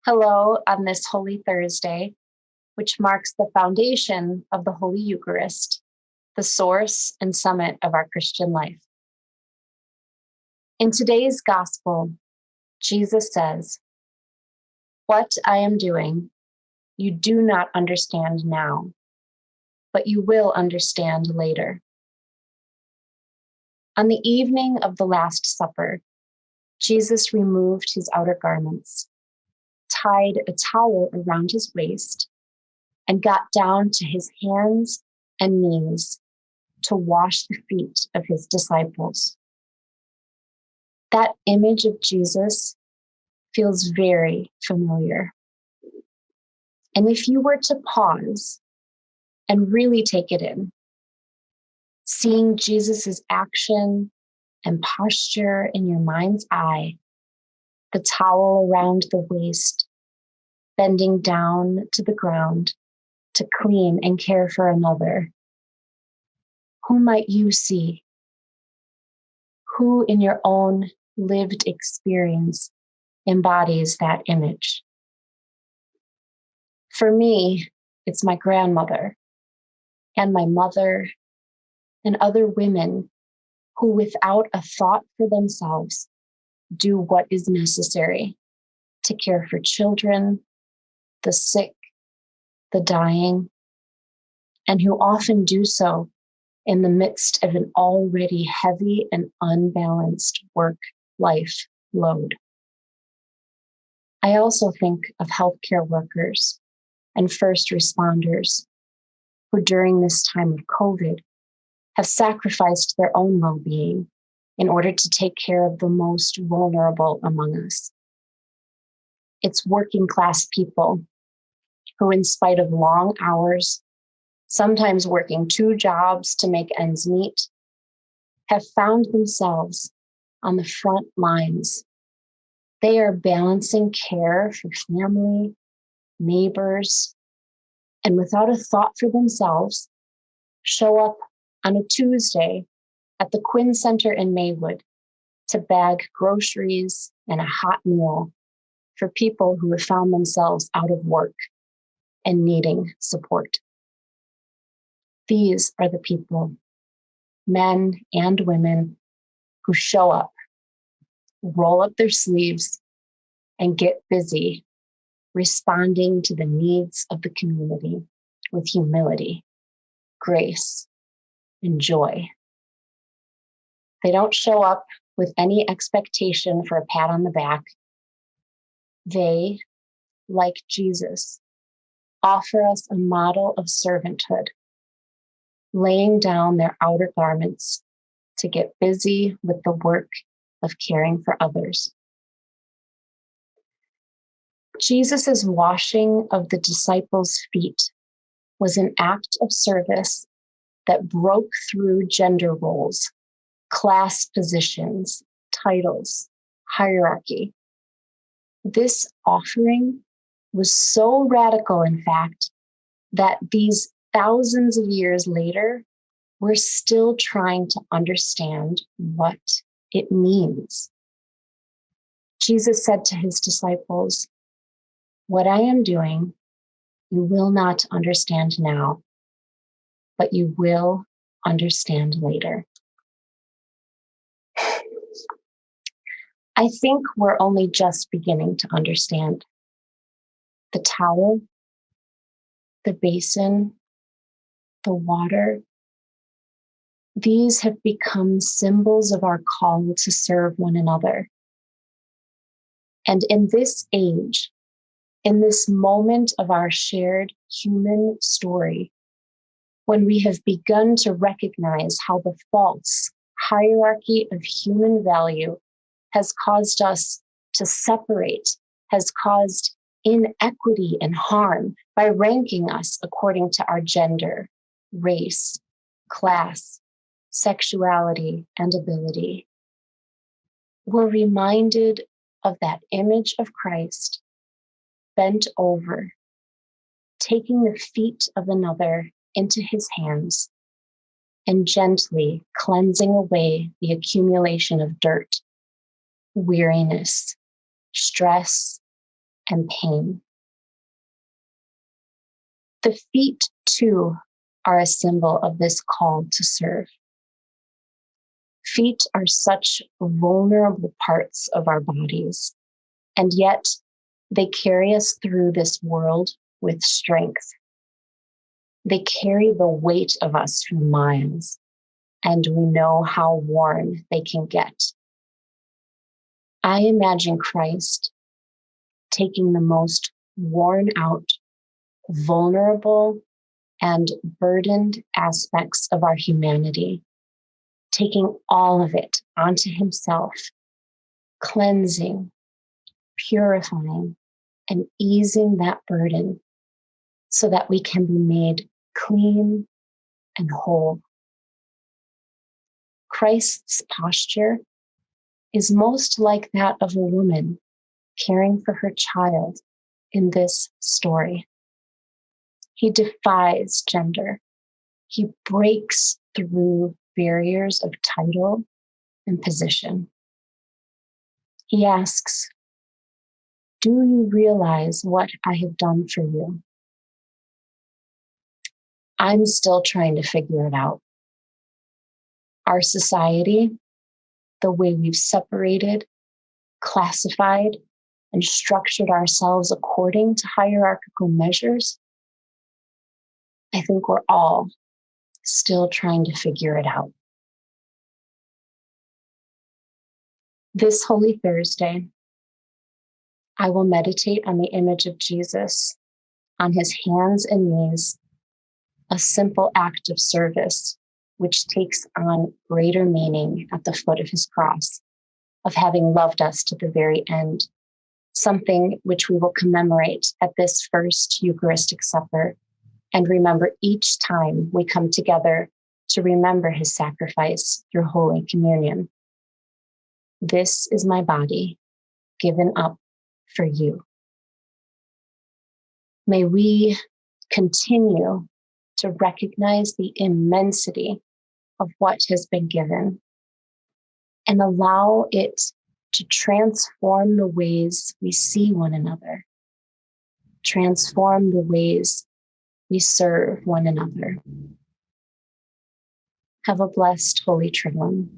Hello on this Holy Thursday, which marks the foundation of the Holy Eucharist, the source and summit of our Christian life. In today's Gospel, Jesus says, "What I am doing, you do not understand now, but you will understand later." On the evening of the Last Supper, Jesus removed his outer garments, tied a towel around his waist, and got down to his hands and knees to wash the feet of his disciples. That image of Jesus feels very familiar. And if you were to pause and really take it in, seeing Jesus's action and posture in your mind's eye, the towel around the waist, bending down to the ground to clean and care for another, who might you see? Who in your own lived experience embodies that image? For me, it's my grandmother and my mother and other women who, without a thought for themselves, do what is necessary to care for children, the sick, the dying, and who often do so in the midst of an already heavy and unbalanced work-life load. I also think of healthcare workers and first responders who, during this time of COVID, have sacrificed their own well-being in order to take care of the most vulnerable among us. It's working class people who, in spite of long hours, sometimes working 2 jobs to make ends meet, have found themselves on the front lines. They are balancing care for family, neighbors, and without a thought for themselves, show up on a Tuesday at the Quinn Center in Maywood to bag groceries and a hot meal for people who have found themselves out of work and needing support. These are the people, men and women, who show up, roll up their sleeves, and get busy responding to the needs of the community with humility, grace, and joy. They don't show up with any expectation for a pat on the back. They, like Jesus, offer us a model of servanthood, laying down their outer garments to get busy with the work of caring for others. Jesus' washing of the disciples' feet was an act of service that broke through gender roles, class positions, titles, hierarchy. This offering was so radical, in fact, that these thousands of years later, we're still trying to understand what it means. Jesus said to his disciples, "What I am doing, you will not understand now, but you will understand later." I think we're only just beginning to understand. The towel, the basin, the water, these have become symbols of our call to serve one another. And in this age, in this moment of our shared human story, when we have begun to recognize how the false hierarchy of human value has caused us to separate, has caused inequity and harm by ranking us according to our gender, race, class, sexuality, and ability, we're reminded of that image of Christ bent over, taking the feet of another into his hands and gently cleansing away the accumulation of dirt, weariness, stress, and pain. The feet, too, are a symbol of this call to serve. Feet are such vulnerable parts of our bodies, and yet they carry us through this world with strength. They carry the weight of us for miles, and we know how worn they can get. I imagine Christ taking the most worn out, vulnerable, and burdened aspects of our humanity, taking all of it onto himself, cleansing, purifying, and easing that burden so that we can be made clean and whole. Christ's posture is most like that of a woman caring for her child in this story. He defies gender. He breaks through barriers of title and position. He asks, "Do you realize what I have done for you?" I'm still trying to figure it out. Our society, the way we've separated, classified, and structured ourselves according to hierarchical measures, I think we're all still trying to figure it out. This Holy Thursday, I will meditate on the image of Jesus, on his hands and knees, a simple act of service, which takes on greater meaning at the foot of his cross, of having loved us to the very end, something which we will commemorate at this first Eucharistic supper and remember each time we come together to remember his sacrifice through Holy Communion. This is my body given up for you. May we continue to recognize the immensity of what has been given and allow it to transform the ways we see one another, transform the ways we serve one another. Have a blessed Holy Triduum.